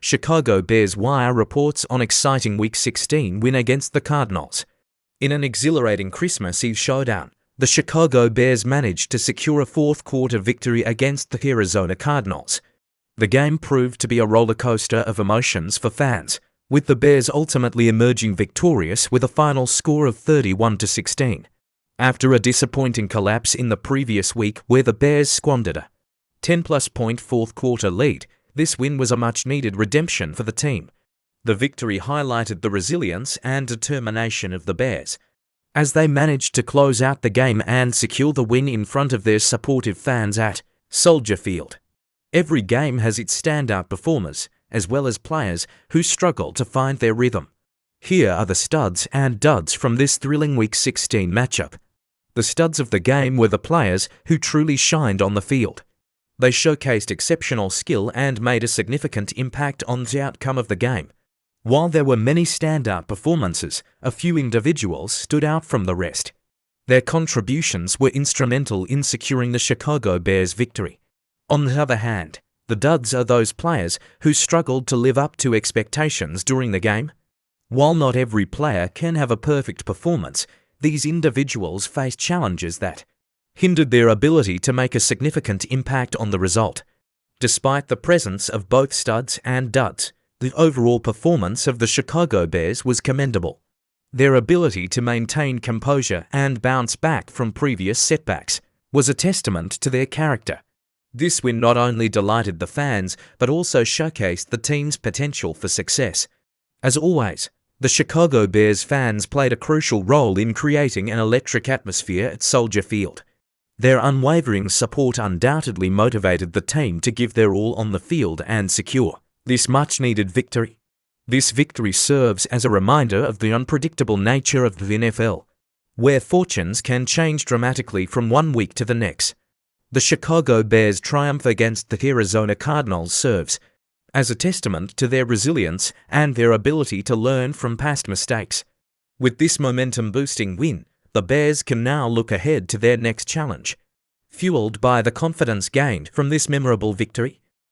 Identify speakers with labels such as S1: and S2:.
S1: Chicago Bears Wire reports on exciting Week 16 win against the Cardinals. In an exhilarating Christmas Eve showdown, the Chicago Bears managed to secure a fourth-quarter victory against the Arizona Cardinals. The game proved to be a roller coaster of emotions for fans, with the Bears ultimately emerging victorious with a final score of 31-16. After a disappointing collapse in the previous week where the Bears squandered a 10-plus point fourth-quarter lead, this win was a much-needed redemption for the team. The victory highlighted the resilience and determination of the Bears, as they managed to close out the game and secure the win in front of their supportive fans at Soldier Field. Every game has its standout performers, as well as players who struggle to find their rhythm. Here are the studs and duds from this thrilling Week 16 matchup. The studs of the game were the players who truly shined on the field. They showcased exceptional skill and made a significant impact on the outcome of the game. While there were many standout performances, a few individuals stood out from the rest. Their contributions were instrumental in securing the Chicago Bears' victory. On the other hand, the duds are those players who struggled to live up to expectations during the game. While not every player can have a perfect performance, these individuals faced challenges that hindered their ability to make a significant impact on the result. Despite the presence of both studs and duds, the overall performance of the Chicago Bears was commendable. Their ability to maintain composure and bounce back from previous setbacks was a testament to their character. This win not only delighted the fans, but also showcased the team's potential for success. As always, the Chicago Bears fans played a crucial role in creating an electric atmosphere at Soldier Field. Their unwavering support undoubtedly motivated the team to give their all on the field and secure this much-needed victory. This victory serves as a reminder of the unpredictable nature of the NFL, where fortunes can change dramatically from one week to the next. The Chicago Bears' triumph against the Arizona Cardinals serves as a testament to their resilience and their ability to learn from past mistakes. With this momentum-boosting win, the Bears can now look ahead to their next challenge, fueled by the confidence gained from this memorable victory.